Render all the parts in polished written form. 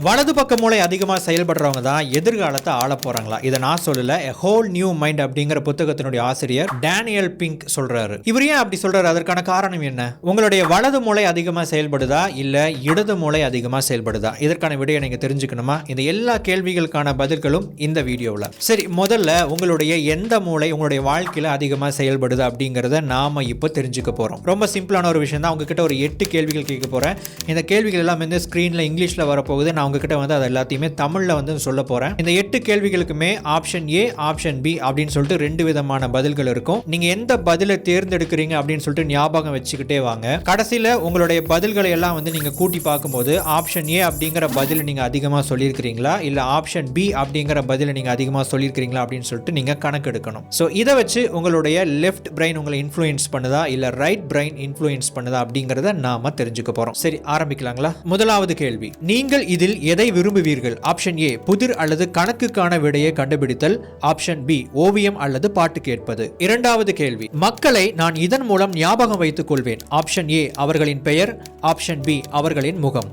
வலது பக்க மூளை அதிகமாக செயல்படுறவங்க தான் எதிர்காலத்தை ஆள போறாங்களா? இதை நான் சொல்லல, A Whole New Mind அப்படிங்கிற புத்தகத்தினுடைய ஆசிரியர் டேனியல் பிங்க் சொல்றாரு. இவர் ஏன் அப்படி சொல்றாரு? அதற்கான காரணம் என்ன? உங்களுடைய வலது மூளை அதிகமாக செயல்படுதா இல்ல இடது மூளை அதிகமாக செயல்படுதா? இதற்கான விடையை நீங்க தெரிஞ்சுக்கணுமா? இந்த எல்லா கேள்விகளுக்கான பதில்களும் இந்த வீடியோவில். சரி, முதல்ல உங்களுடைய எந்த மூளை உங்களுடைய வாழ்க்கையில் அதிகமாக செயல்படுது அப்படிங்கிறத நாம இப்போ தெரிஞ்சுக்க போறோம். ரொம்ப சிம்பிளான ஒரு விஷயம் தான். உங்ககிட்ட ஒரு 8 கேள்விகள் கேட்க போறேன். இந்த கேள்விகள் எல்லாம் வந்து ஸ்கிரீன்ல இங்கிலீஷ்ல வரப்போகுது. நான் உங்ககிட்ட வந்து அது எல்லாத்தையுமே தமிழ்ல வந்து சொல்ல போறேன். இந்த 8 கேள்விகளுக்குமே ஆப்ஷன் ஏ, ஆப்ஷன் பி அப்படின்னு சொல்லிட்டு 2 விதமான பதில்கள் இருக்கும். நீங்க எந்த பதிலை தேர்ந்தெடுக்கிறீங்க அப்படின்னு சொல்லிட்டு ஞாபகம் வச்சுக்கிட்டே வாங்க. கடைசியில உங்களுடைய பதில்களை எல்லாம் வந்து நீங்க கூட்டி பார்க்கும்போது ஆப்ஷன் ஏ அப்படிங்கிற பதில நீங்க அதிகமா சொல்லியிருக்கிறீங்களா இல்ல ஆப்ஷன் பி அப்படிங்கிற பதில நீங்க அதிகமா சொல்லியிருக்கிறீங்களா அப்படின்னு சொல்லிட்டு நீங்க கணக்கு எடுக்கணும். ஸோ இதை வச்சு உங்களுடைய லெஃப்ட் பிரெயின் உங்களை இன்ஃப்ளூயன்ஸ் பண்ணுதா இல்ல ரைட் பிரெயின் இன்ஃப்ளூயன்ஸ் பண்ணுதா அப்படிங்கிறத நாம தெரிஞ்சுக்க போறோம். சரி, ஆரம்பிக்கலாங்களா? முதலாவது கேள்வி, நீங்கள் இதில் எதை விரும்புவீர்கள்? ஆப்ஷன் ஏ புதிர் அல்லது கணக்குக்கான விடையை கண்டுபிடித்தல். ஆப்ஷன் பி ஓவியம் அல்லது பாட்டு கேட்பது. இரண்டாவது கேள்வி, மக்களை நான் இதன் மூலம் ஞாபகம் வைத்துக் கொள்வேன். ஆப்ஷன் ஏ அவர்களின் பெயர். ஆப்ஷன் பி அவர்களின் முகம்.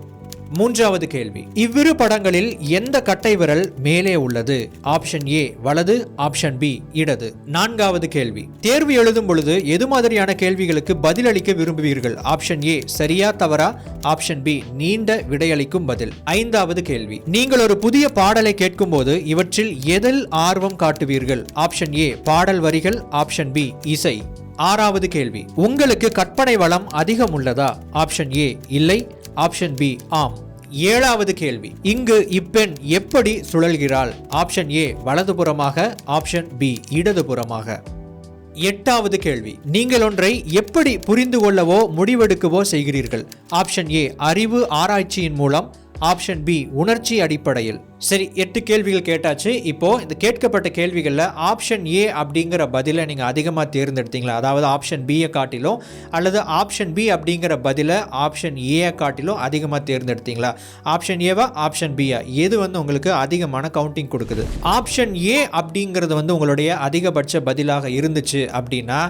மூன்றாவது கேள்வி, இவ்விரு படங்களில் எந்த கட்டை விரல் மேலே உள்ளது? ஆப்ஷன் ஏ வலது, ஆப்ஷன் பி இடது. நான்காவது கேள்வி, தேர்வு எழுதும் பொழுது எது மாதிரியான கேள்விகளுக்கு பதிலளிக்க விரும்புவீர்கள்? ஆப்ஷன் ஏ சரியா தவறா. ஆப்ஷன் பி நீண்ட விடையளிக்கும் பதில். ஐந்தாவது கேள்வி, நீங்கள் ஒரு புதிய பாடலை கேட்கும் போது இவற்றில் எதில் ஆர்வம் காட்டுவீர்கள்? ஆப்ஷன் ஏ பாடல் வரிகள். ஆப்ஷன் பி இசை. ஆறாவது கேள்வி, உங்களுக்கு கற்பனை வளம் அதிகம் உள்ளதா? ஆப்ஷன் ஏ இல்லை. ஆப்ஷன் பி ஆம். ஏழாவது கேள்வி, இங்கு இப்பெண் எப்படி சுழல்கிறாள்? ஆப்ஷன் ஏ வலதுபுறமாக. ஆப்ஷன் பி இடதுபுறமாக. எட்டாவது கேள்வி, நீங்கள் ஒன்றை எப்படி புரிந்து கொள்ளவோ முடிவெடுக்கவோ செய்கிறீர்கள்? ஆப்ஷன் ஏ அறிவு ஆராய்ச்சியின் மூலம். ஆப்ஷன் பி உணர்ச்சி அடிப்படையில். சரி, 8 கேள்விகள் கேட்டாச்சு. இப்போ இந்த கேட்கப்பட்ட கேள்விகளில் ஆப்ஷன் ஏ அப்படிங்கிற பதிலை நீங்கள் அதிகமாக தேர்ந்தெடுத்தீங்களா? அதாவது ஆப்ஷன் பியை காட்டிலும் அல்லது ஆப்ஷன் பி அப்படிங்கிற பதிலை ஆப்ஷன் ஏ காட்டிலும் அதிகமாக தேர்ந்தெடுத்தீங்களா? ஆப்ஷன் ஏவா ஆப்ஷன் பியா? எது வந்து உங்களுக்கு அதிகமான கவுண்டிங் கொடுக்குது? ஆப்ஷன் ஏ அப்படிங்கிறது வந்து உங்களுடைய அதிகபட்ச பதிலாக இருந்துச்சு அப்படின்னா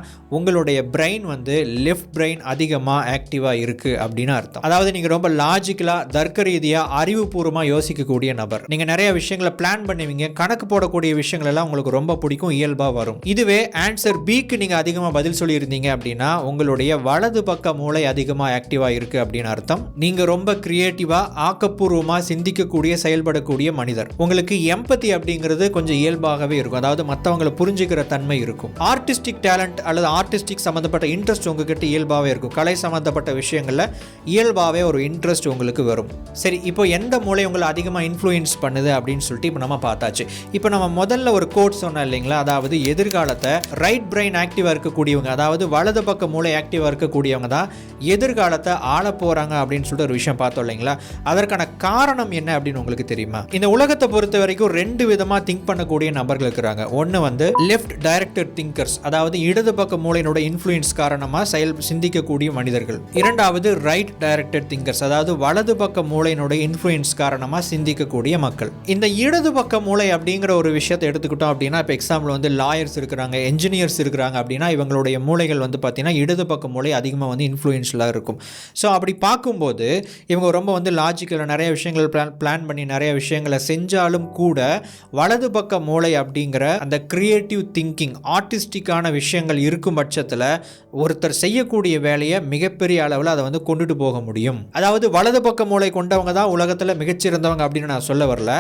உங்களுடைய பிரெயின் வந்து லெஃப்ட் பிரெயின் அதிகமாக ஆக்டிவாக இருக்குது அப்படின்னு அர்த்தம். அதாவது நீங்கள் ரொம்ப லாஜிக்கலாக தர்க்க ரீதியாக அறிவுபூர்வமாக யோசிக்கக்கூடிய நபர். நீங்க நிறைய விஷயங்களை பிளான் பண்ணுவீங்க. கணக்கு போடக்கூடிய விஷயங்கள் எல்லாம் உங்களுக்கு ரொம்ப பிடிக்கும், இயல்பா வரும். இதுவே ஆன்சர் பிக்கு நீங்க அதிகமா பதில் சொல்லி இருந்தீங்க அப்படின்னா உங்களுடைய வலது பக்க மூளை அதிகமா ஆக்டிவா இருக்கு அப்படின்னு அர்த்தம். நீங்க ரொம்ப கிரியேட்டிவா ஆக்கப்பூர்வமா சிந்திக்கக்கூடிய செயல்படக்கூடிய மனிதர். உங்களுக்கு எம்பத்தி அப்படிங்கிறது கொஞ்சம் இயல்பாகவே இருக்கும். அதாவது மற்றவங்களை புரிஞ்சுக்கிற தன்மை இருக்கும். ஆர்டிஸ்டிக் டேலண்ட் அல்லது ஆர்டிஸ்டிக் சம்பந்தப்பட்ட இன்ட்ரெஸ்ட் உங்ககிட்ட இயல்பாகவே இருக்கும். கலை சம்பந்தப்பட்ட விஷயங்கள்ல இயல்பாகவே ஒரு இன்ட்ரெஸ்ட் உங்களுக்கு வரும். சரி, இப்போ எந்த மூளை உங்களை அதிகமாக இன்ஃப்ளூயன்ஸ் பண்ணுது அப்படின்னு சொல்லிட்டு இப்போ நம்ம பார்த்தாச்சு. இப்போ நம்ம முதல்ல ஒரு கோட் சொன்னோம் இல்லைங்களா? அதாவது எதிர்காலத்தை ரைட் பிரெயின் ஆக்டிவாக இருக்கக்கூடியவங்க, அதாவது வலது பக்க மூளை ஆக்டிவாக இருக்கக்கூடியவங்க தான் எதிர்காலத்தை ஆள போகிறாங்க அப்படின்னு சொல்லிட்டு ஒரு விஷயம் பார்த்தோம் இல்லைங்களா? அதற்கான காரணம் என்ன அப்படின்னு உங்களுக்கு தெரியுமா? இந்த உலகத்தை பொறுத்த வரைக்கும் 2 விதமாக திங்க் பண்ணக்கூடிய நபர்கள் இருக்கிறாங்க. ஒன்று வந்து லெஃப்ட் டைரக்டட் திங்கர்ஸ், அதாவது இடது பக்க மூளையினோட இன்ஃப்ளூயன்ஸ் காரணமாக சிந்திக்கக்கூடிய மனிதர்கள். இரண்டாவது ரைட் டைரக்டட் திங்கர்ஸ், அதாவது வலது பக்க மூளையினோட இன்ஃப்ளூயன்ஸ் காரணமாக சிந்திக்கக்கூடிய மக்கள். இந்த இடது பக்க மூளை அப்படிங்கிற ஒரு விஷயத்தை எடுத்துக்கிட்டோம் அப்படின்னா, இப்போ எக்ஸாம்பிள் வந்து லாயர்ஸ் இருக்கிறாங்க, என்ஜினியர்ஸ் இருக்கிறாங்க அப்படின்னா இவங்களுடைய மூளைகள் வந்து பார்த்தீங்கன்னா இடது பக்க மூளை அதிகமாக வந்து இன்ஃப்ளூயன்ஸ்லாக இருக்கும். ஸோ அப்படி பார்க்கும்போது இவங்க ரொம்ப வந்து லாஜிக்கலாக நிறைய விஷயங்கள் பிளான் பண்ணி நிறைய விஷயங்களை செஞ்சாலும் கூட வலது பக்க மூளை அப்படிங்கிற அந்த கிரியேட்டிவ் திங்கிங், ஆர்டிஸ்டிக்கான விஷயங்கள் இருக்கும் பட்சத்தில் ஒருத்தர் செய்யக்கூடிய வேலையை மிகப்பெரிய அளவில் அதை வந்து கொண்டுட்டு போக முடியும். அதாவது வலது பக்க மூளை கொண்டவங்க தான் உலகத்தில் மிகச்சிறந்தவங்க அப்படின்னு நான் சொல்ல வரல.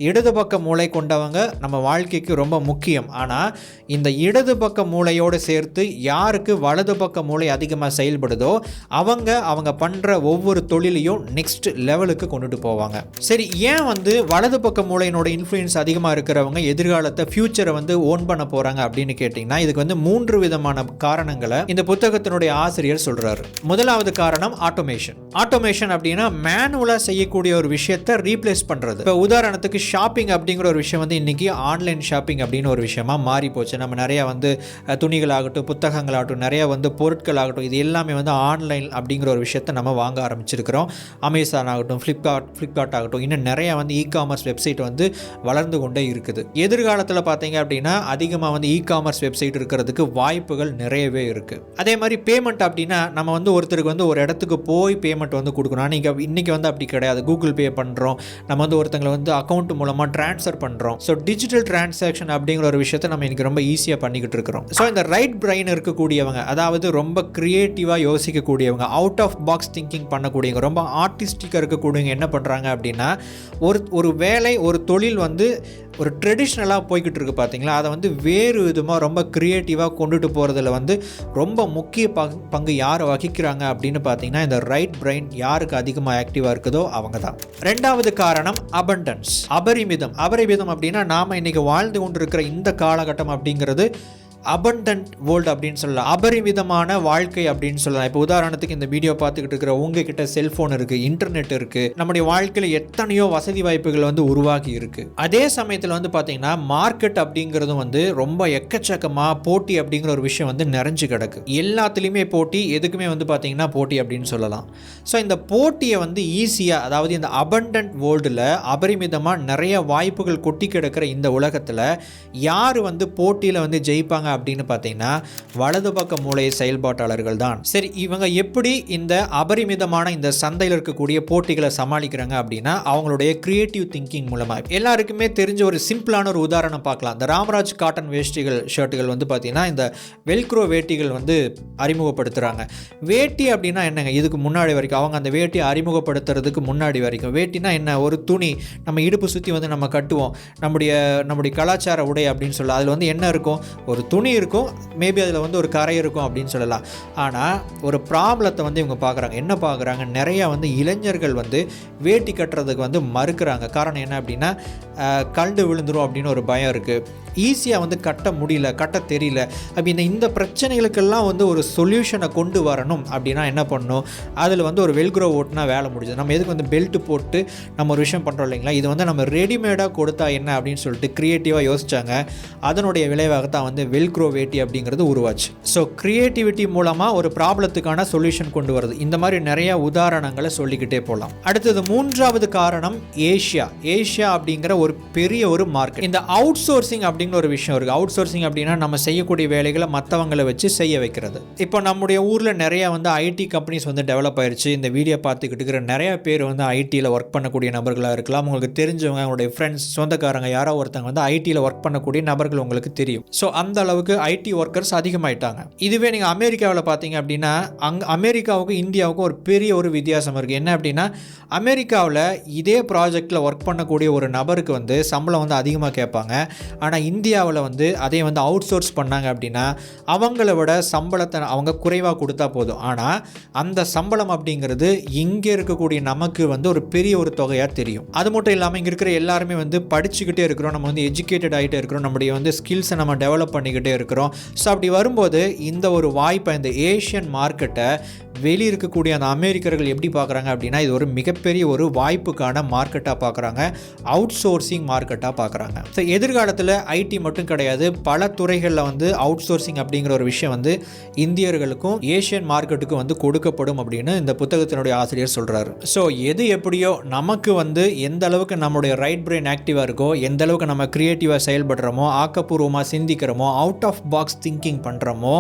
இடது பக்க மூளை கொண்டவங்க நம்ம வாழ்க்கைக்கு ரொம்ப முக்கியம். ஆனால் இந்த இடது பக்க மூளையோடு சேர்த்து யாருக்கு வலது பக்க மூளை அதிகமாக செயல்படுதோ அவங்க பண்ணுற ஒவ்வொரு தொழிலையும் நெக்ஸ்ட் லெவலுக்கு கொண்டுட்டு போவாங்க. சரி, ஏன் வந்து வலது பக்க மூளையினோட இன்ஃப்ளூயன்ஸ் அதிகமாக இருக்கிறவங்க எதிர்காலத்தை ஃபியூச்சரை வந்து ஓன் பண்ண போகிறாங்க அப்படின்னு கேட்டிங்கன்னா இதுக்கு வந்து 3 விதமான காரணங்களை இந்த புத்தகத்தினுடைய ஆசிரியர் சொல்கிறார். முதலாவது காரணம் ஆட்டோமேஷன். ஆட்டோமேஷன் அப்படின்னா மேனுவலாக செய்யக்கூடிய ஒரு விஷயத்தை ரீப்ளேஸ் பண்ணுறது. இப்போ உதாரணத்துக்கு ஷாப்பிங் அப்படிங்கிற ஒரு விஷயம் வந்து இன்றைக்கி ஆன்லைன் ஷாப்பிங் அப்படின்னு ஒரு விஷயமாக மாறி போச்சு. நம்ம நிறையா வந்து துணிகளாகட்டும், புத்தகங்களாகட்டும், நிறையா வந்து பொருட்கள் ஆகட்டும், இது எல்லாமே வந்து ஆன்லைன் அப்படிங்கிற ஒரு விஷயத்தை நம்ம வாங்க ஆரம்பிச்சிருக்கிறோம். அமேசான் ஆகட்டும், ஃப்ளிப்கார்ட் ஆகட்டும், இன்னும் நிறையா வந்து இ-காமர்ஸ் வெப்சைட் வந்து வளர்ந்து கொண்டே இருக்குது. எதிர்காலத்தில் பார்த்தீங்க அப்படின்னா அதிகமாக வந்து இ-காமர்ஸ் வெப்சைட் இருக்கிறதுக்கு வாய்ப்புகள் நிறையவே இருக்குது. அதே மாதிரி பேமெண்ட் அப்படின்னா நம்ம வந்து ஒருத்தருக்கு வந்து ஒரு இடத்துக்கு போய் பேமெண்ட் வந்து கொடுக்கணும். இன்றைக்கி வந்து அப்படி கிடையாது. கூகுள் பே பண்ணுறோம், நம்ம வந்து ஒருத்தங்களை வந்து அக்கௌண்ட் மூலமாக ட்ரான்ஸ்ஃபர் பண்ணுறோம். ஸோ டிஜிட்டல் டிரான்சாக்ஷன் அப்படிங்கிற ஒரு விஷயத்தை நம்ம இன்றைக்கி ரொம்ப ஈஸியாக பண்ணிக்கிட்டு இருக்கிறோம். ஸோ இந்த ரைட் பிரெயின் இருக்கக்கூடியவங்க, அதாவது ரொம்ப க்ரியேட்டிவாக யோசிக்கக்கூடியவங்க, அவுட் ஆஃப் பாக்ஸ் திங்கிங் பண்ணக்கூடியவங்க, ரொம்ப ஆர்டிஸ்டிக்காக இருக்கக்கூடியவங்க என்ன பண்ணுறாங்க அப்படின்னா ஒரு வேலை, ஒரு தொழில் வந்து ஒரு ட்ரெடிஷ்னலாக போய்கிட்டு இருக்குது பார்த்தீங்களா, அதை வந்து வேறு விதமாக ரொம்ப க்ரியேட்டிவாக கொண்டுட்டு போகிறதுல வந்து ரொம்ப முக்கிய பங்கு யார் வகிக்கிறாங்க அப்படின்னு பார்த்தீங்கன்னா இந்த ரைட் பிரெயின் யாருக்கு அதிகமாக ஆக்டிவாக இருக்குதோ அவங்க தான். ரெண்டாவது காரணம் அபண்டன்ஸ், அபரிமிதம் அப்படின்னா நாம் இன்றைக்கி வாழ்ந்து கொண்டு இருக்கிற இந்த காலகட்டம் அப்படிங்கிறது அபண்டன்ட் வேர்ல்டு அப்படின்னு சொல்லலாம், அபரிமிதமான வாழ்க்கை அப்படின்னு சொல்லலாம். இப்போ உதாரணத்துக்கு இந்த வீடியோ பார்த்துக்கிட்டு இருக்கிற உங்ககிட்ட செல்ஃபோன் இருக்குது, இன்டர்நெட் இருக்குது, நம்முடைய வாழ்க்கையில் எத்தனையோ வசதி வாய்ப்புகள் வந்து உருவாகி இருக்குது. அதே சமயத்தில் வந்து பார்த்தீங்கன்னா மார்க்கெட் அப்படிங்கிறதும் வந்து ரொம்ப எக்கச்சக்கமாக போட்டி அப்படிங்கிற ஒரு விஷயம் வந்து நிறைஞ்சு கிடக்கு. எல்லாத்துலேயுமே போட்டி, எதுக்குமே வந்து பார்த்தீங்கன்னா போட்டி அப்படின்னு சொல்லலாம். ஸோ இந்த போட்டியை வந்து ஈஸியாக, அதாவது இந்த அபண்டன்ட் வேர்ல்டில் அபரிமிதமாக நிறைய வாய்ப்புகள் கொட்டி கிடக்கிற இந்த உலகத்தில் யார் வந்து போட்டியில் வந்து ஜெயிப்பாங்க அப்படின்னு பார்த்தீங்கன்னா வலது பக்க மூளை செயல்பாட்டாளர்கள் தான். சரி, இவங்க எப்படி இந்த அபரிமிதமான இந்த சந்தையில் இருக்கக்கூடிய போட்டிகளை சமாளிக்கிறாங்க அப்படின்னா அவங்களுடைய கிரியேட்டிவ் திங்கிங் மூலமாக. எல்லாருக்குமே தெரிஞ்ச ஒரு சிம்பிளான ஒரு உதாரணம் பார்க்கலாம். இந்த ராமராஜ் காட்டன் வேஷ்டிகள், ஷர்ட்டுகள் வந்து பார்த்தீங்கன்னா இந்த வெல்க்ரோ வேட்டிகள் வந்து அறிமுகப்படுத்துகிறாங்க. வேட்டி அப்படின்னா என்னங்க, இதுக்கு முன்னாடி வரைக்கும் அவங்க அந்த வேட்டியை அறிமுகப்படுத்துறதுக்கு முன்னாடி வரைக்கும் வேட்டினா என்ன, ஒரு துணி நம்ம இடுப்பு சுற்றி வந்து நம்ம கட்டுவோம், நம்முடைய கலாச்சார உடை அப்படின்னு சொல்லலாம். அதில் வந்து என்ன இருக்கும், ஒரு துணி இருக்கும், மேபி அதில் வந்து ஒரு கரை இருக்கும் அப்படின்னு சொல்லலாம். ஆனால் ஒரு ப்ராப்ளத்தை வந்து இவங்க பார்க்குறாங்க. என்ன பார்க்குறாங்க, நிறையா வந்து இளைஞர்கள் வந்து வேட்டி கட்டுறதுக்கு வந்து மறுக்கிறாங்க. காரணம் என்ன அப்படின்னா கல்டு விழுந்துரும் அப்படின்னு ஒரு பயம் இருக்குது. ஈஸியாக வந்து கட்ட முடியல, கட்ட தெரியல. அப்படி இந்த பிரச்சனைகளுக்கெல்லாம் வந்து ஒரு சொல்யூஷனை கொண்டு வரணும் அப்படின்னா என்ன பண்ணணும், அதில் வந்து ஒரு வெல்க்ரோ ஓட்டுனா வேலை முடிஞ்சது. நம்ம எதுக்கு வந்து பெல்ட் போட்டு நம்ம ஒரு விஷயம் பண்ணுறோம் இல்லைங்களா, இது வந்து நம்ம ரெடிமேடாக கொடுத்தா என்ன அப்படின்னு சொல்லிட்டு க்ரியேட்டிவாக யோசித்தாங்க. அதனுடைய விளைவாகத்தான் வந்து வெல்க்ரோ வேட்டி அப்படிங்கிறது உருவாச்சு. ஸோ க்ரியேட்டிவிட்டி மூலமாக ஒரு ப்ராப்ளத்துக்கான சொல்யூஷன் கொண்டு வருது. இந்த மாதிரி நிறைய உதாரணங்களை சொல்லிக்கிட்டே போகலாம். அடுத்தது மூன்றாவது காரணம் ஏஷியா அப்படிங்கிற ஒரு பெரிய ஒரு மார்க்கெட். இந்த அவுட் சோர்சிங் அப்படிங்கிற ஒரு விஷயம் இருக்குது. அவுட் சோர்சிங் அப்படின்னா நம்ம செய்யக்கூடிய வேலைகளை மற்றவங்களை வச்சு செய்ய வைக்கிறது. இப்போ நம்முடைய ஊரில் நிறைய வந்து ஐடி கம்பெனிஸ் வந்து டெவலப் ஆயிடுச்சு. இந்த வீடியோ பார்த்துக்கிட்டு இருக்கிற நிறைய பேர் வந்து ஐடியில் ஒர்க் பண்ணக்கூடிய நபர்களாக இருக்கலாம். உங்களுக்கு தெரிஞ்சவங்க, உங்களுடைய ஃப்ரெண்ட்ஸ், சொந்தக்காரங்க யாரோ ஒருத்தங்க வந்து ஐடியில் ஒர்க் பண்ணக்கூடிய நபர்கள் உங்களுக்கு தெரியும். ஸோ அந்த அளவுக்கு ஐடி ஒர்க்கர்ஸ் அதிகமாயிட்டாங்க. இதுவே நீங்கள் அமெரிக்காவில் பார்த்தீங்க அப்படின்னா அமெரிக்காவுக்கும் இந்தியாவுக்கும் ஒரு பெரிய ஒரு வித்தியாசம் இருக்குது. என்ன அப்படின்னா அமெரிக்காவில் இதே ப்ராஜெக்டில் ஒர்க் பண்ணக்கூடிய ஒரு நபருக்கு வந்து சம்பளம் வந்து அதிகமாக கேட்பாங்க. ஆனால் இந்தியாவில் வந்து அதே வந்து அவுட் சோர்ஸ் பண்ணாங்க அப்படின்னா அவங்கள விட சம்பளத்தை அவங்க குறைவாக கொடுத்தா போதும். ஆனால் அந்த சம்பளம் அப்படிங்கிறது இங்கே இருக்கக்கூடிய நமக்கு வந்து ஒரு பெரிய ஒரு தொகையாக தெரியும். அது மட்டும் இல்லாமல் இங்கே இருக்கிற எல்லாருமே வந்து படிச்சுக்கிட்டே இருக்கிறோம், நம்ம வந்து எஜுகேட்டட் ஆகிட்டே இருக்கிறோம், நம்முடைய வந்து ஸ்கில்ஸை நம்ம டெவலப் பண்ணிக்கிட்டே இருக்கிறோம். ஸோ அப்படி வரும்போது இந்த ஒரு வாய்ப்பை, இந்த ஏஷியன் மார்க்கெட்டை வெளியே இருக்கக்கூடிய அந்த அமெரிக்கர்கள் எப்படி பார்க்குறாங்க அப்படின்னா இது ஒரு மிகப்பெரிய ஒரு வாய்ப்புக்கான மார்க்கெட்டாக பார்க்குறாங்க, அவுட் சோர்சிங் மார்க்கெட்டாக பார்க்குறாங்க. ஸோ எதிர்காலத்தில் ஐடி மட்டும் கிடையாது, பல துறைகளில் வந்து அவுட் சோர்சிங் அப்படிங்கிற ஒரு விஷயம் வந்து இந்தியர்களுக்கும் ஏஷியன் மார்க்கெட்டுக்கும் வந்து கொடுக்கப்படும் அப்படின்னு இந்த புத்தகத்தினுடைய ஆசிரியர் சொல்கிறாரு. ஸோ எது எப்படியோ நமக்கு வந்து எந்த அளவுக்கு நம்மளுடைய ரைட் பிரெயின் ஆக்டிவாக இருக்கோ, எந்த அளவுக்கு நம்ம க்ரியேட்டிவாக செயல்படுறோமோ, ஆக்கப்பூர்வமாக சிந்திக்கிறோமோ, அவுட் ஆஃப் பாக்ஸ் திங்கிங் பண்ணுறோமோ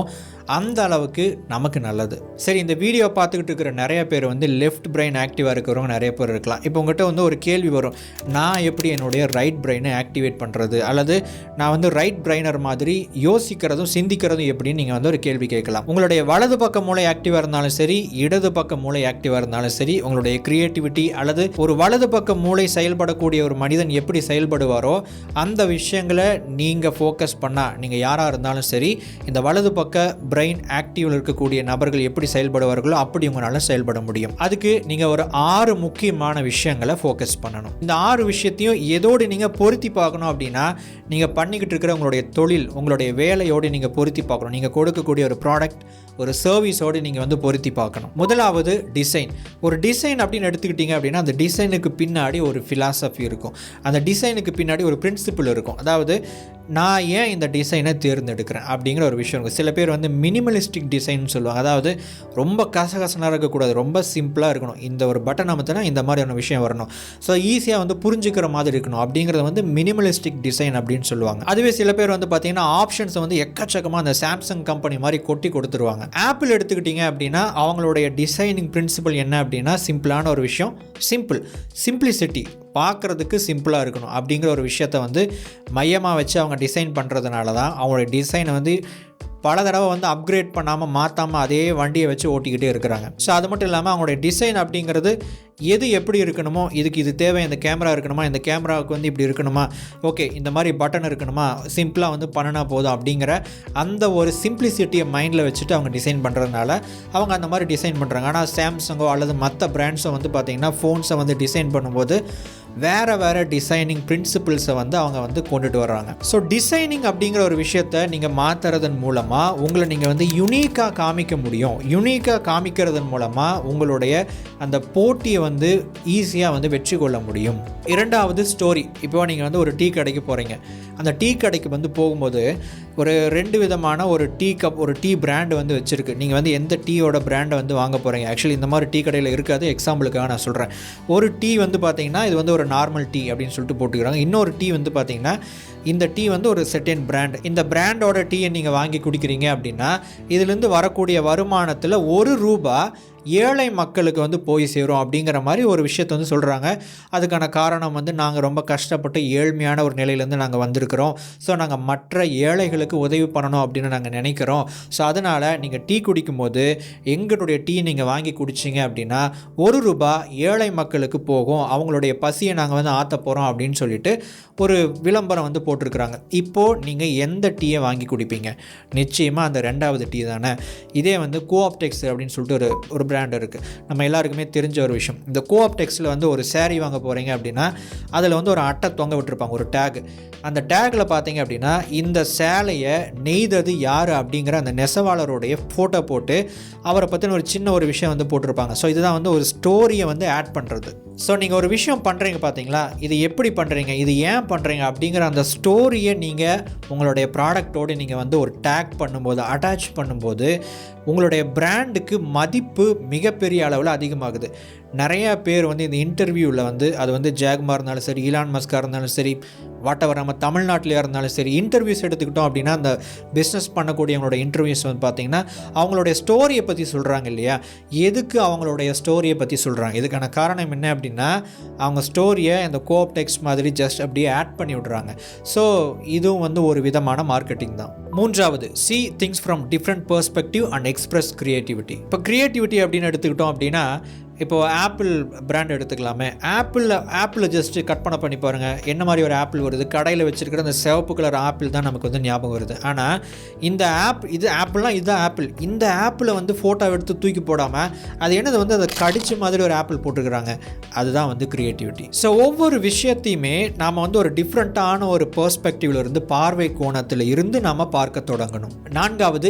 அந்த அளவுக்கு நமக்கு நல்லது. சரி, இந்த வீடியோ பார்த்துக்கிட்டு இருக்கிற நிறைய பேர் வந்து லெஃப்ட் பிரெயின் ஆக்டிவாக இருக்கிறவங்க நிறைய பேர் இருக்கலாம். இப்போ உங்கள்கிட்ட வந்து ஒரு கேள்வி வரும், நான் எப்படி என்னுடைய ரைட் பிரெயினை ஆக்டிவேட் பண்ணுறது, அல்லது நான் வந்து ரைட் பிரெயினர் மாதிரி யோசிக்கிறதும் சிந்திக்கிறதும் எப்படின்னு நீங்கள் வந்து ஒரு கேள்வி கேட்கலாம். உங்களுடைய வலது பக்க மூளை ஆக்டிவாக இருந்தாலும் சரி, இடது பக்க மூளை ஆக்டிவாக இருந்தாலும் சரி, உங்களுடைய கிரியேட்டிவிட்டி அல்லது ஒரு வலது பக்க மூளை செயல்படக்கூடிய ஒரு மனிதன் எப்படி செயல்படுவாரோ அந்த விஷயங்களை நீங்கள் ஃபோக்கஸ் பண்ணால், நீங்கள் யாராக இருந்தாலும் சரி, இந்த வலது பக்க பிரெயின் ஆக்டிவில் இருக்கக்கூடிய நபர்கள் எப்படி செயல்படுவார்களோ அப்படி உங்களால் செயல்பட முடியும். அதுக்கு நீங்கள் ஒரு 6 முக்கியமான விஷயங்களை ஃபோக்கஸ் பண்ணணும். இந்த 6 விஷயத்தையும் எதோடு நீங்கள் பொருத்தி பார்க்கணும் அப்படின்னா, நீங்கள் பண்ணிக்கிட்டு இருக்கிற உங்களுடைய தொழில், உங்களுடைய வேலையோடு நீங்கள் பொருத்தி பார்க்கணும். நீங்கள் கொடுக்கக்கூடிய ஒரு ப்ராடக்ட், ஒரு சர்வீஸோடு நீங்கள் வந்து பொருத்தி பார்க்கணும். முதலாவது டிசைன். ஒரு டிசைன் அப்படின்னு எடுத்துக்கிட்டிங்க அப்படின்னா, அந்த டிசைனுக்கு பின்னாடி ஒரு ஃபிலாசபி இருக்கும். அந்த டிசைனுக்கு பின்னாடி ஒரு பிரின்சிபிள் இருக்கும். அதாவது நான் ஏன் இந்த டிசைனை தேர்ந்தெடுக்கிறேன் அப்படிங்கிற ஒரு விஷயம் இருக்கும். சில பேர் வந்து மினிமலிஸ்டிக் டிசைன் சொல்லுவாங்க. அதாவது ரொம்ப கசகசனாக இருக்கக்கூடாது, ரொம்ப சிம்பிளாக இருக்கணும். இந்த ஒரு பட்டன் அமுத்தினா இந்த மாதிரியான விஷயம் வரணும், ஸோ ஈஸியாக வந்து புரிஞ்சுக்கிற மாதிரி இருக்கணும் அப்படிங்கிறத வந்து மினிமலிஸ்டிக் டிசைன் அப்படின்னு சொல்லுவாங்க. அதுவே சில பேர் வந்து பார்த்தீங்கன்னா ஆப்ஷன்ஸை வந்து எக்கச்சக்கமாக அந்த சாம்சங் கம்பெனி மாதிரி கொட்டி கொடுத்துருவாங்க. ஆப்பிள் எடுத்துக்கிட்டிங்க அப்படின்னா அவங்களுடைய டிசைனிங் பிரின்சிபல் என்ன அப்படின்னா, சிம்பிளான ஒரு விஷயம், சிம்பிளிசிட்டி, பார்க்குறதுக்கு சிம்பிளாக இருக்கணும் அப்படிங்கிற ஒரு விஷயத்தை வந்து மையமாக வச்சு அவங்க டிசைன் பண்ணுறதுனால தான் அவங்களுடைய டிசைனை வந்து பல தடவை வந்து அப்கிரேட் பண்ணாமல் மாற்றாமல் அதே வண்டியை வச்சு ஓட்டிக்கிட்டே இருக்கிறாங்க. ஸோ அது மட்டும் இல்லாமல் அவங்களுடைய டிசைன் அப்படிங்கிறது எது எப்படி இருக்கணுமோ, இதுக்கு இது தேவை, இந்த கேமரா இருக்கணுமா, இந்த கேமராவுக்கு வந்து இப்படி இருக்கணுமா, ஓகே இந்த மாதிரி பட்டன் இருக்கணுமா, சிம்பிளாக வந்து பண்ணினா போதும் அப்படிங்கிற அந்த ஒரு சிம்பிளிசிட்டியை மைண்டில் வச்சுட்டு அவங்க டிசைன் பண்ணுறதுனால அவங்க அந்த மாதிரி டிசைன் பண்ணுறாங்க. ஆனால் சாம்சங்கோ அல்லது மற்ற பிராண்ட்ஸோ வந்து பார்த்திங்கன்னா ஃபோன்ஸை வந்து டிசைன் பண்ணும்போது வேறு டிசைனிங் பிரின்சிபிள்ஸை வந்து அவங்க வந்து கொண்டுட்டு வர்றாங்க. ஸோ டிசைனிங் அப்படிங்கிற ஒரு விஷயத்தை நீங்கள் மாற்றுறதன் மூலமாக உங்களை நீங்கள் வந்து யுனிக்காக காமிக்க முடியும். யுனிக்காக காமிக்கிறதன் மூலமாக உங்களுடைய அந்த போட்டியை வந்து ஈஸியாக வந்து வெற்றி கொள்ள முடியும். இரண்டாவது ஸ்டோரி. இப்போ நீங்கள் வந்து ஒரு டீ கடைக்கு போகிறீங்க. அந்த டீ கடைக்கு வந்து போகும்போது ஒரு 2 விதமான ஒரு டீ கப், ஒரு டீ பிராண்டு வந்து வச்சுருக்கு. நீங்கள் வந்து எந்த டீயோட பிராண்டை வந்து வாங்க போகிறீங்க. ஆக்சுவலி இந்த மாதிரி டீ கடையில் இருக்காது, எக்ஸாம்பிளுக்காக நான் சொல்கிறேன். ஒரு டீ வந்து பார்த்தீங்கன்னா இது வந்து ஒரு நார்மல் டீ அப்படின்னு சொல்லிட்டு போட்டுக்கிறாங்க. இன்னொரு டீ வந்து பார்த்தீங்கன்னா இந்த டீ வந்து ஒரு செட்டின் பிராண்ட். இந்த பிராண்டோட டீயை நீங்கள் வாங்கி குடிக்கிறீங்க அப்படின்னா இதுலேருந்து வரக்கூடிய வருமானத்தில் ₹1 ஏழை மக்களுக்கு வந்து போய் சேரும் அப்படிங்கிற மாதிரி ஒரு விஷயத்தை வந்து சொல்கிறாங்க. அதுக்கான காரணம் வந்து நாங்கள் ரொம்ப கஷ்டப்பட்டு ஏழ்மையான ஒரு நிலையிலேருந்து நாங்கள் வந்திருக்கிறோம். ஸோ நாங்கள் மற்ற ஏழைகளுக்கு உதவி பண்ணணும் அப்படின்னு நாங்கள் நினைக்கிறோம். ஸோ அதனால் நீங்கள் டீ குடிக்கும்போது எங்களுடைய டீ நீங்கள் வாங்கி குடிச்சிங்க அப்படின்னா ₹1 ஏழை மக்களுக்கு போகும், அவங்களுடைய பசியை நாங்கள் வந்து ஆற்ற போகிறோம் அப்படின்னு சொல்லிட்டு ஒரு விளம்பரம் வந்து போட்டிருக்கிறாங்க. இப்போது நீங்கள் எந்த டீயை வாங்கி குடிப்பீங்க? நிச்சயமாக அந்த 2வது டீ தானே. இதே வந்து கோஆப்டெக்ஸ் அப்படின்னு சொல்லிட்டு ஒரு பிராண்ட் இருக்குது, நம்ம எல்லாருக்குமே தெரிஞ்ச ஒரு விஷயம். இந்த கோஆப்டெக்ஸில் வந்து ஒரு சேரீ வாங்க போகிறீங்க அப்படின்னா அதில் வந்து ஒரு அட்டை தொங்க விட்டுருப்பாங்க, ஒரு டேக். அந்த டேக்கில் பார்த்தீங்க அப்படின்னா இந்த சேலையை நெய்தது யார் அப்படிங்கிற அந்த நெசவாளருடைய ஃபோட்டோ போட்டு அவரை பற்றின ஒரு சின்ன ஒரு விஷயம் வந்து போட்டிருப்பாங்க. ஸோ இதுதான் வந்து ஒரு ஸ்டோரியை வந்து ஆட் பண்ணுறது. ஸோ நீங்கள் ஒரு விஷயம் பண்ணுறீங்க பார்த்தீங்களா, இது எப்படி பண்ணுறீங்க, இது ஏன் பண்ணுறீங்க அப்படிங்கிற அந்த ஸ்டோரியை நீங்கள் உங்களுடைய ப்ராடக்டோடு நீங்கள் வந்து ஒரு டேக் பண்ணும்போது, அட்டாச் பண்ணும்போது உங்களுடைய பிராண்டுக்கு மதிப்பு மிகப்பெரிய அளவில் அதிகமாகுது. நிறையா பேர் வந்து இந்த இன்டர்வியூவில் வந்து அது வந்து ஜாக்மா இருந்தாலும் சரி, ஈலான் மஸ்காக இருந்தாலும் சரி, வாட்டவர் நம்ம தமிழ்நாட்டிலையாக இருந்தாலும் சரி, இன்டர்வியூஸ் எடுத்துக்கிட்டோம் அப்படின்னா அந்த பிஸ்னஸ் பண்ணக்கூடியவங்களோட இன்டர்வியூஸ் வந்து பார்த்திங்கன்னா அவங்களுடைய ஸ்டோரியை பற்றி சொல்கிறாங்க இல்லையா. எதுக்கு அவங்களுடைய ஸ்டோரியை பற்றி சொல்கிறாங்க? இதுக்கான காரணம் என்ன அப்படின்னா அவங்க ஸ்டோரியை இந்த கோஆப்டெக்ஸ் மாதிரி ஜஸ்ட் அப்படியே ஆட் பண்ணி விட்றாங்க. ஸோ இதுவும் வந்து ஒரு விதமான மார்க்கெட்டிங் தான். மூன்றாவது, see things from different perspective and express creativity. இப்போ கிரியேட்டிவிட்டி அப்படின்னு எடுத்துக்கிட்டோம் அப்படின்னா இப்போது ஆப்பிள் பிராண்ட் எடுத்துக்கலாமே. ஆப்பிள் ஜஸ்ட்டு கற்பனை பண்ணி பாருங்கள், என்ன மாதிரி ஒரு ஆப்பிள் வருது, கடையில் வச்சுருக்கிற அந்த சிவப்பு கலர் ஆப்பிள் தான் நமக்கு வந்து ஞாபகம் வருது. ஆனால் இந்த இது ஆப்பிள்லாம் இதுதான் ஆப்பிள். இந்த ஆப்பிளை வந்து ஃபோட்டோ எடுத்து தூக்கி போடாமல் அது என்னது வந்து அதை கடிச்ச மாதிரி ஒரு ஆப்பிள் போட்டுருக்குறாங்க. அதுதான் வந்து க்ரியேட்டிவிட்டி. ஸோ ஒவ்வொரு விஷயத்தையுமே நாம் வந்து ஒரு டிஃப்ரெண்ட்டான ஒரு பெர்ஸ்பெக்டிவ்ல இருந்து, பார்வை கோணத்தில் இருந்து நாம் பார்க்க தொடங்கணும். 4வது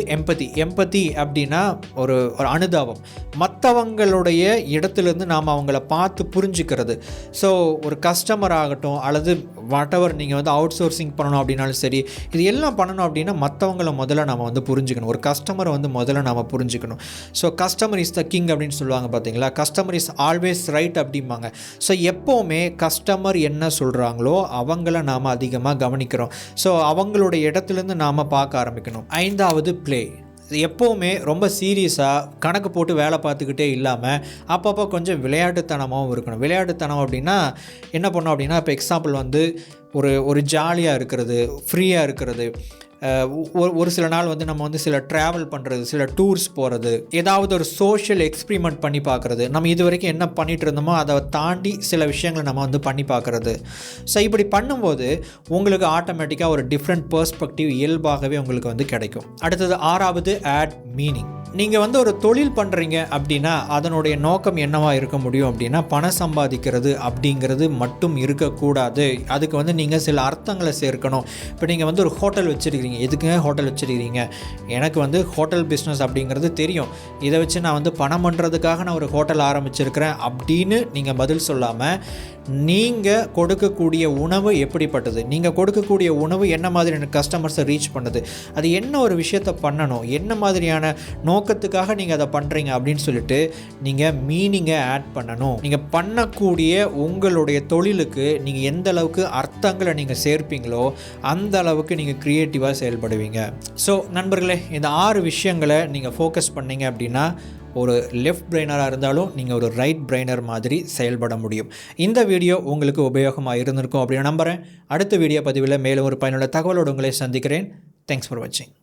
எம்பதி அப்படின்னா ஒரு அனுதாபம். மற்றவங்களுடைய இடத்துலேருந்து நாம் அவங்கள பார்த்து புரிஞ்சுக்கிறது. ஸோ ஒரு கஸ்டமர் ஆகட்டும் அல்லது வாட்டவர் நீங்கள் வந்து அவுட் சோர்சிங் பண்ணணும் அப்படின்னாலும் சரி, இது எல்லாம் பண்ணணும் அப்படின்னா மற்றவங்கள முதல்ல நம்ம வந்து புரிஞ்சுக்கணும். ஒரு கஸ்டமரை வந்து முதல்ல நம்ம புரிஞ்சுக்கணும். So customer is the king அப்படின்னு சொல்லுவாங்க பார்த்தீங்களா, கஸ்டமர் இஸ் ஆல்வேஸ் ரைட் அப்படிம்பாங்க. ஸோ எப்போவுமே கஸ்டமர் என்ன சொல்கிறாங்களோ அவங்கள நாம் அதிகமாக கவனிக்கிறோம். ஸோ அவங்களுடைய இடத்துலேருந்து நாம் பார்க்க ஆரம்பிக்கணும். 5வது ப்ளே. எப்போவுமே ரொம்ப சீரியஸாக கணக்கு போட்டு வேலை பார்த்துக்கிட்டே இல்லாமல் அப்பப்போ கொஞ்சம் விளையாட்டுத்தனமாகவும் இருக்கணும். விளையாட்டுத்தனம் அப்படின்னா என்ன பண்ணோம் அப்படின்னா, இப்போ எக்ஸாம்பிள் வந்து ஒரு ஜாலியாக இருக்கிறது, ஃப்ரீயாக இருக்கிறது, ஒரு சில நாள் வந்து நம்ம வந்து சில ட்ராவல் பண்ணுறது, சில டூர்ஸ் போகிறது, ஏதாவது ஒரு சோஷியல் எக்ஸ்பிரிமெண்ட் பண்ணி பார்க்குறது, நம்ம இது வரைக்கும் என்ன பண்ணிகிட்டு இருந்தோமோ அதை தாண்டி சில விஷயங்களை நம்ம வந்து பண்ணி பார்க்குறது. ஸோ இப்படி பண்ணும்போது உங்களுக்கு ஆட்டோமேட்டிக்காக ஒரு டிஃப்ரெண்ட் பெர்ஸ்பெக்டிவ் இயல்பாகவே உங்களுக்கு வந்து கிடைக்கும். அடுத்தது 6வது, ஆட் மீனிங். நீங்கள் வந்து ஒரு தொழில் பண்ணுறீங்க அப்படின்னா அதனுடைய நோக்கம் என்னவாக இருக்க முடியும் அப்படின்னா பணம் சம்பாதிக்கிறது அப்படிங்கிறது மட்டும் இருக்கக்கூடாது. அதுக்கு வந்து நீங்கள் சில அர்த்தங்களை சேர்க்கணும். இப்போ நீங்கள் வந்து ஒரு ஹோட்டல் வச்சுருக்கிறீங்க. எதுக்குங்க ஹோட்டல் வச்சுருக்கிறீங்க? எனக்கு வந்து ஹோட்டல் பிஸ்னஸ் அப்படிங்கிறது தெரியும், இதை வச்சு நான் வந்து பணம் பண்ணுறதுக்காக நான் ஒரு ஹோட்டல் ஆரம்பிச்சிருக்கிறேன் அப்படின்னு நீங்கள் பதில் சொல்லாமல், நீங்கள் கொடுக்கக்கூடிய உணவு எப்படிப்பட்டது, நீங்கள் கொடுக்கக்கூடிய உணவு என்ன மாதிரியான கஸ்டமர்ஸை ரீச் பண்ணுது, அது என்ன ஒரு விஷயத்தை பண்ணணும், என்ன மாதிரியான நோக்கத்துக்காக நீங்கள் அதை பண்ணுறீங்க அப்படின்னு சொல்லிட்டு நீங்கள் மீனிங்கை ஆட் பண்ணணும். நீங்கள் பண்ணக்கூடிய உங்களுடைய தொழிலுக்கு நீங்கள் எந்த அளவுக்கு அர்த்தங்களை நீங்கள் சேர்ப்பீங்களோ அந்த அளவுக்கு நீங்கள் க்ரியேட்டிவாக செயல்படுவீங்க. ஸோ நண்பர்களே, இந்த 6 விஷயங்களை நீங்கள் ஃபோக்கஸ் பண்ணீங்க அப்படின்னா ஒரு லெஃப்ட் பிரெயினராக இருந்தாலும் நீங்கள் ஒரு ரைட் பிரெயினர் மாதிரி செயல்பட முடியும். இந்த வீடியோ உங்களுக்கு உபயோகமாக இருந்திருக்கும் அப்படின்னு நம்புகிறேன். அடுத்த வீடியோ பதிவில் மேலும் ஒரு பயனுள்ள தகவலோடு உங்களை சந்திக்கிறேன். தேங்க்ஸ் ஃபார் வாட்சிங்.